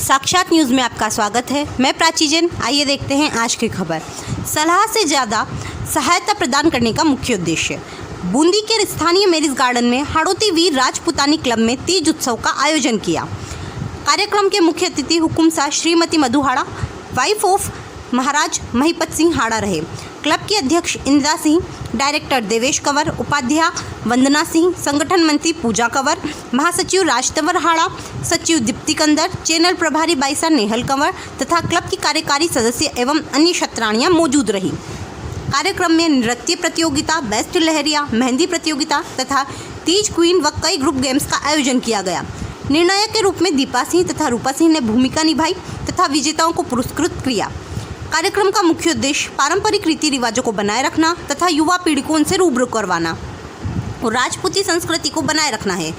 साक्षात न्यूज़ में आपका स्वागत है। मैं प्राची जैन। आइए देखते हैं आज की खबर। सलाह से ज़्यादा सहायता प्रदान करने का मुख्य उद्देश्य। बूंदी के स्थानीय मैरिज गार्डन में हाड़ौती वीर राजपूतानी क्लब में तीज उत्सव का आयोजन किया। कार्यक्रम के मुख्य अतिथि हुकुम शाह श्रीमती मधु हाड़ा, वाइफ ऑफ महाराज महिपत सिंह हाड़ा रहे। क्लब की अध्यक्ष इंदिरा सिंह, डायरेक्टर देवेश कंवर, उपाध्यक्ष वंदना सिंह, संगठन मंत्री पूजा कंवर, महासचिव राजतंवर हाड़ा, सचिव दीप्ति कंदर, चैनल प्रभारी बाईसा नेहल कंवर तथा क्लब की कार्यकारी सदस्य एवं अन्य छत्राणियां मौजूद रही। कार्यक्रम में नृत्य प्रतियोगिता, बेस्ट लहरिया, मेहंदी प्रतियोगिता तथा तीज क्वीन व कई ग्रुप गेम्स का आयोजन किया गया। निर्णायक के रूप में दीपा सिंह तथा रूपा सिंह ने भूमिका निभाई तथा विजेताओं को पुरस्कृत किया। कार्यक्रम का मुख्य उद्देश्य पारंपरिक रीति रिवाजों को बनाए रखना तथा युवा पीढ़ी को उनसे रूबरू करवाना और राजपूती संस्कृति को बनाए रखना है।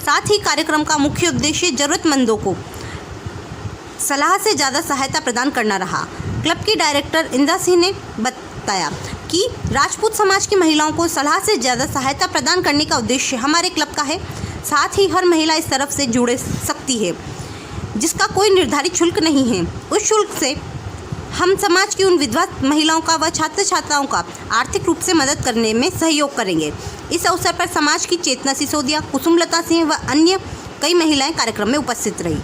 साथ ही कार्यक्रम का मुख्य उद्देश्य जरूरतमंदों को सलाह से ज़्यादा सहायता प्रदान करना रहा। क्लब की डायरेक्टर इंदिरा सिंह ने बताया कि राजपूत समाज की महिलाओं को सलाह से ज़्यादा सहायता प्रदान करने का उद्देश्य हमारे क्लब का है। साथ ही हर महिला इस तरफ से जुड़ सकती है जिसका कोई निर्धारित शुल्क नहीं है। उस शुल्क से हम समाज की उन विधवा महिलाओं का व छात्र छात्राओं का आर्थिक रूप से मदद करने में सहयोग करेंगे। इस अवसर पर समाज की चेतना सिसोदिया, कुसुमलता सिंह व अन्य कई महिलाएं कार्यक्रम में उपस्थित रही।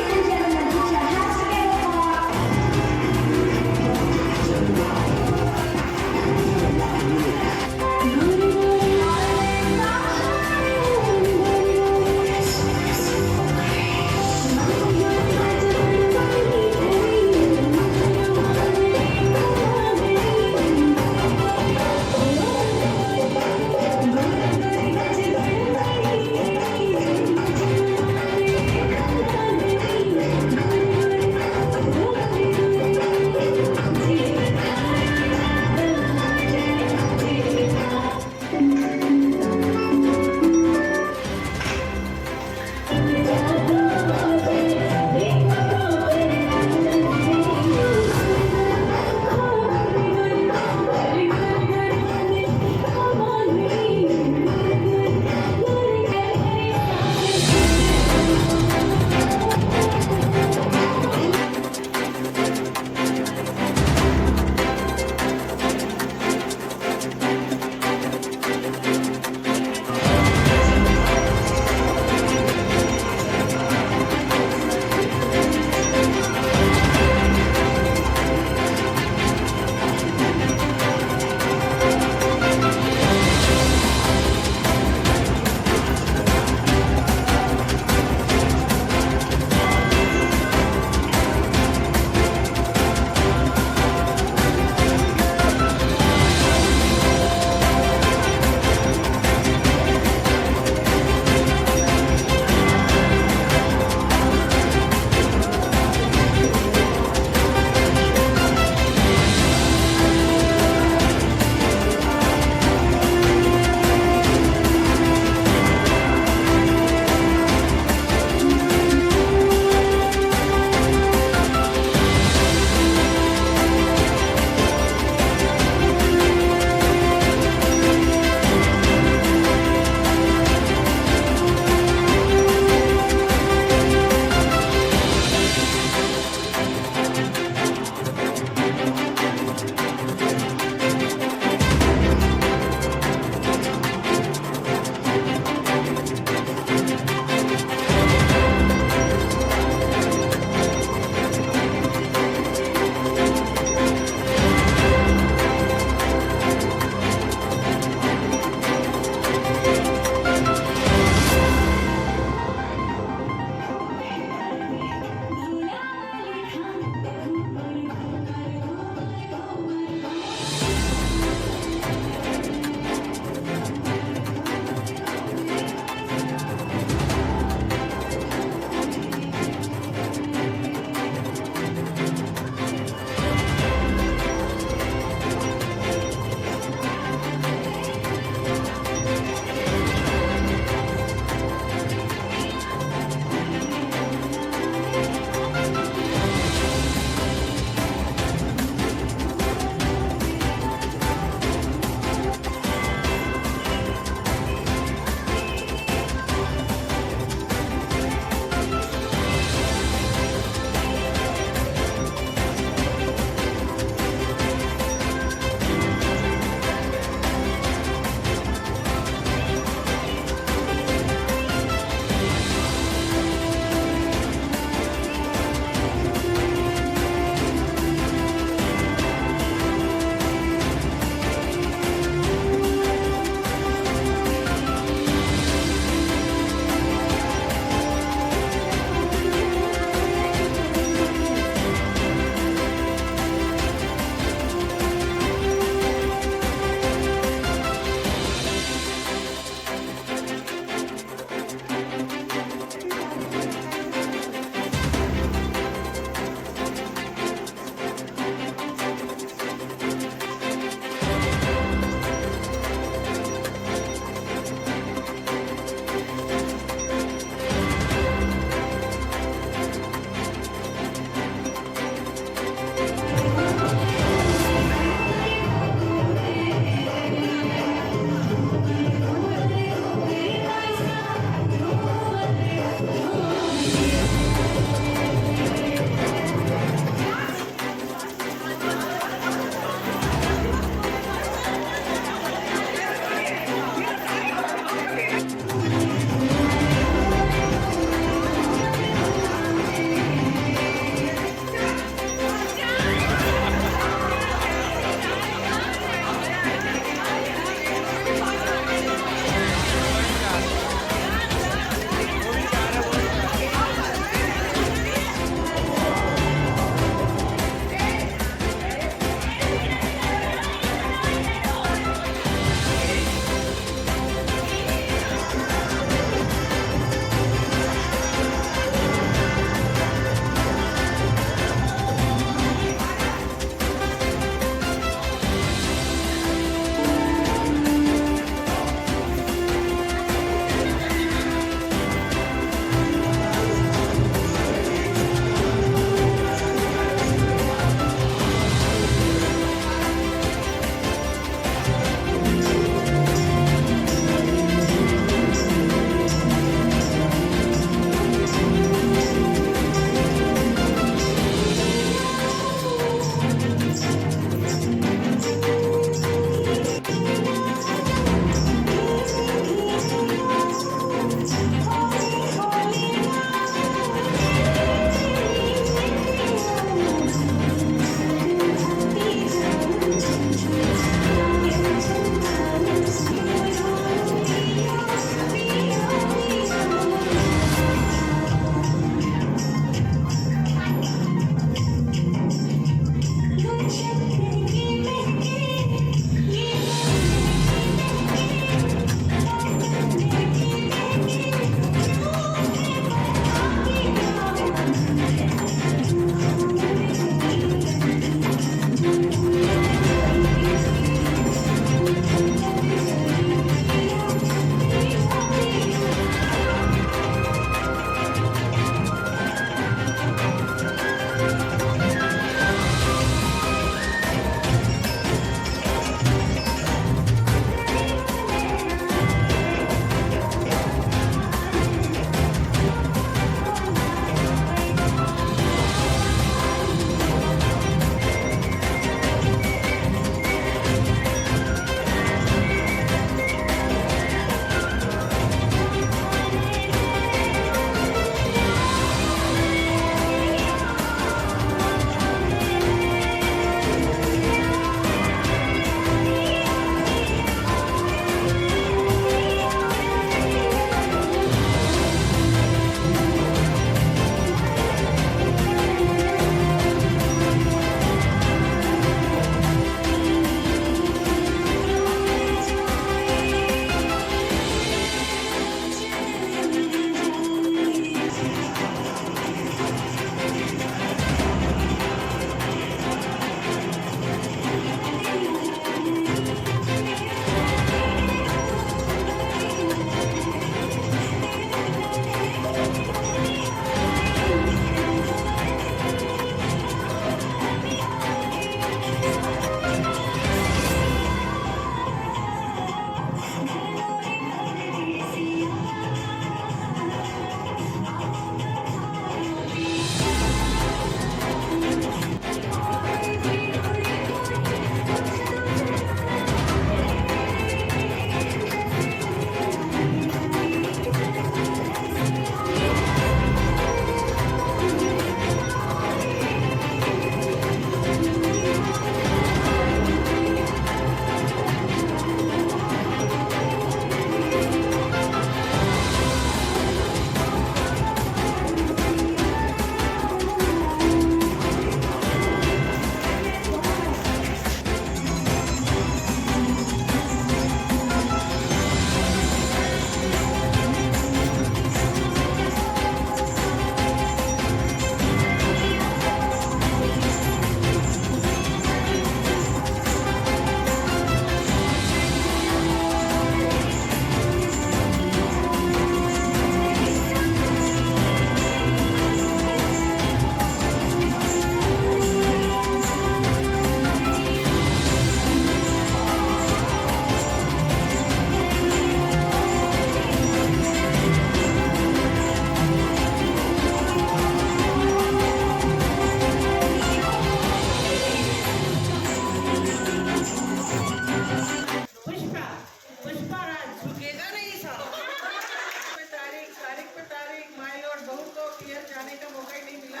जाने का मौका ही नहीं मिला।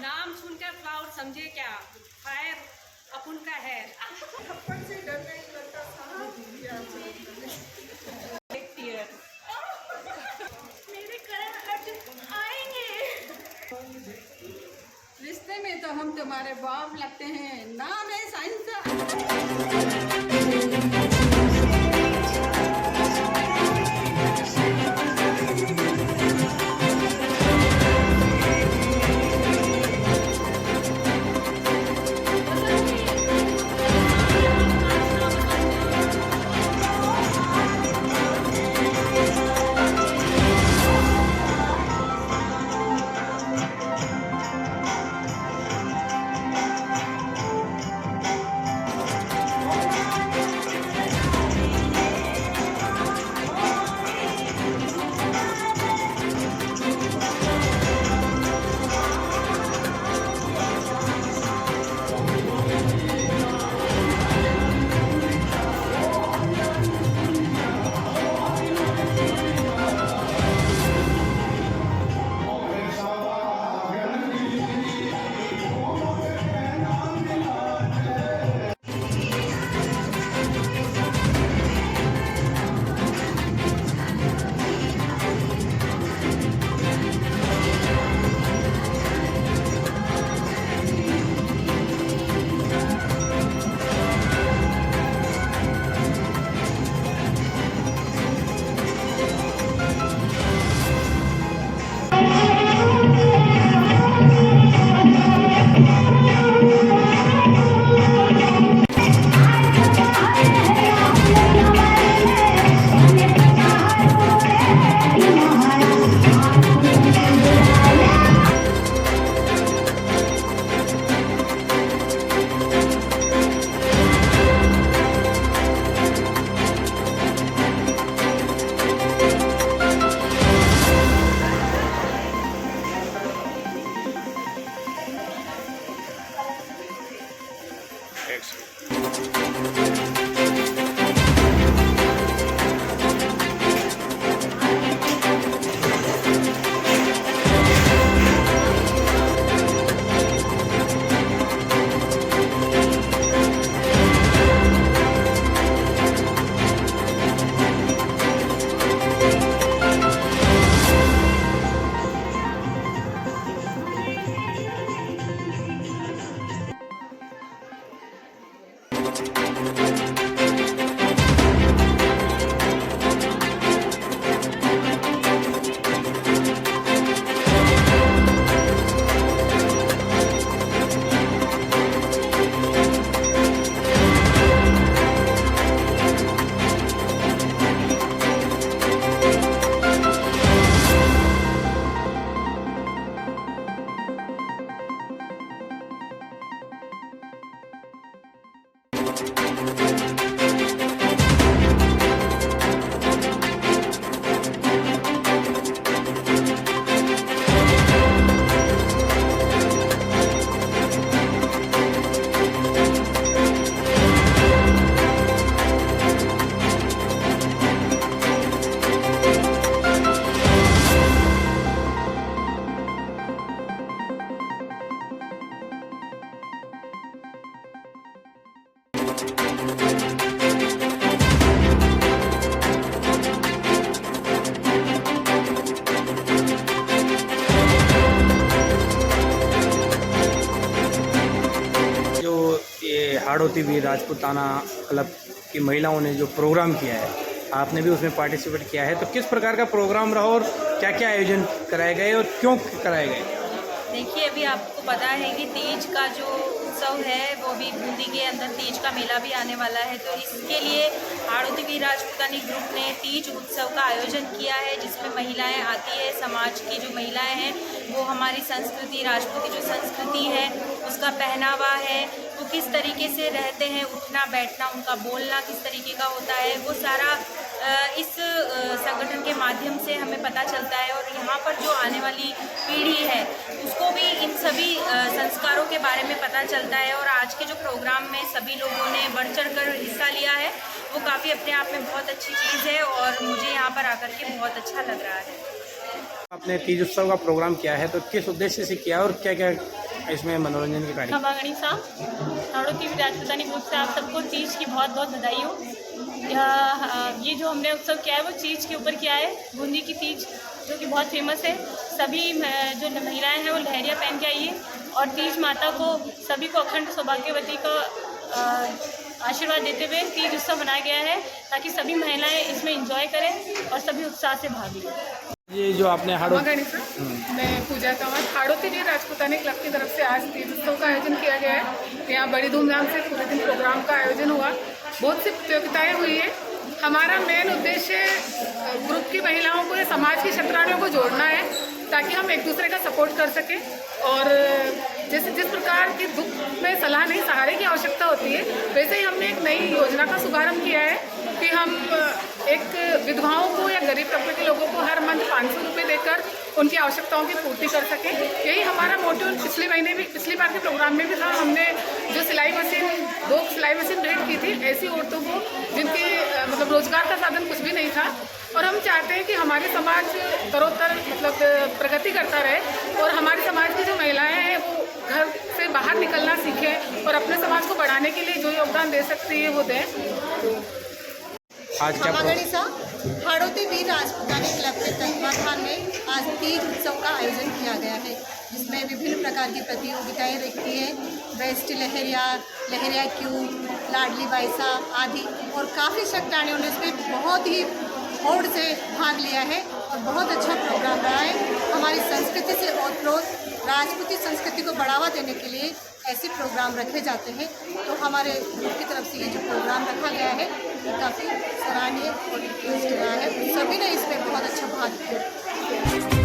नाम सुनकर फ्लावर समझे क्या, फायर अपुन का है। थप्पड़ से डर नहीं लगता था। मेरे करण अर्जुन आएंगे। रिश्ते में तो हम तुम्हारे बाप लगते हैं, नाम है साइंस। हाड़ौती वीर राजपूताना क्लब की महिलाओं ने जो प्रोग्राम किया है, आपने भी उसमें पार्टिसिपेट किया है, तो किस प्रकार का प्रोग्राम रहा और क्या क्या आयोजन कराए गए और क्यों कराए गए? देखिए, अभी आपको पता है कि तीज का जो उत्सव है वो भी बूंदी के अंदर तीज का मेला भी आने वाला है। तो इसके लिए हाड़ौती वीर राजपूतानी ग्रुप ने तीज उत्सव का आयोजन किया है, जिसमें महिलाएं आती है। समाज की जो महिलाएं हैं वो हमारी संस्कृति, राजपूती जो संस्कृति है उसका पहनावा है, वो किस तरीके से रहते हैं, उठना बैठना, उनका बोलना किस तरीके का होता है, वो सारा इस संगठन के माध्यम से हमें पता चलता है। और यहाँ पर जो आने वाली पीढ़ी है उसको भी इन सभी संस्कारों के बारे में पता चलता है। और आज के जो प्रोग्राम में सभी लोगों ने बढ़ चढ़ कर हिस्सा लिया है, वो काफ़ी अपने आप में बहुत अच्छी चीज़ है और मुझे यहाँ पर आकर के बहुत अच्छा लग रहा है। आपने तीज उत्सव का प्रोग्राम किया है तो किस उद्देश्य से किया और क्या क्या इसमें मनोरंजन के कार्यक्रम? खमागणी साहब हाड़ौती राजपूतानी ग्रुप से आप सबको तीज की बहुत बहुत बधाई हो। ये जो हमने उत्सव किया है वो तीज के ऊपर किया है, बूंदी की तीज जो कि बहुत फेमस है। सभी जो महिलाएं हैं वो लहरिया पहन के आई है और तीज माता को सभी को अखंड सौभाग्यवती का आशीर्वाद देते हुए तीज उत्सव मनाया गया है ताकि सभी महिलाएं इसमें एंजॉय करें और सभी उत्साह से भाग लें। ये जो आपने मैं पूजा कामत हाड़ौती वीर राजपूतानी क्लब की तरफ से आज तीज उत्सव का आयोजन किया गया है। यहाँ बड़ी धूमधाम से पूरे दिन प्रोग्राम का आयोजन हुआ, बहुत सी प्रतियोगिताएं हुई है। हमारा मेन उद्देश्य ग्रुप की महिलाओं को या समाज की क्षत्राणियों को जोड़ना है ताकि हम एक दूसरे का सपोर्ट कर सकें और जैसे जिस प्रकार की दुख में सलाह नहीं सहारे की आवश्यकता होती है वैसे ही हमने एक नई योजना का शुभारंभ किया है कि हम एक विधवाओं को या गरीब तबके के लोगों को हर मंथ 500 रुपये देकर उनकी आवश्यकताओं की पूर्ति कर सकें। यही हमारा मोटिव पिछली बार के प्रोग्राम में भी था। हमने जो 2 सिलाई मशीन भेंट की थी ऐसी औरतों को जिनके मतलब रोजगार का साधन कुछ भी नहीं था और हम चाहते हैं कि हमारे समाज तरोतर मतलब प्रगति करता रहे और हमारे समाज की जो महिलाएं हैं वो घर से बाहर निकलना सीखें और अपने समाज को बढ़ाने के लिए जो योगदान दे सकती है वो दें। आज क्या हाड़ौती वीर राजपूतानी क्लब के तत्वाधान में आज तीज उत्सव का आयोजन किया गया है जिसमें विभिन्न प्रकार की प्रतियोगिताएं रखी है। बेस्ट लहरिया क्यूब, लाडली बाइसा आदि और काफ़ी क्षत्राणियों ने इसमें बहुत ही होड़ से भाग लिया है और बहुत अच्छा प्रोग्राम रहा है। हमारी संस्कृति से ओतप्रोत राजपूती संस्कृति को बढ़ावा देने के लिए ऐसे प्रोग्राम रखे जाते हैं। तो हमारे ग्रुप की तरफ से ये जो प्रोग्राम रखा गया है ये काफ़ी सराहनीय और उत्कृष्ट रहा है। सभी ने इसमें बहुत अच्छा भाग लिया।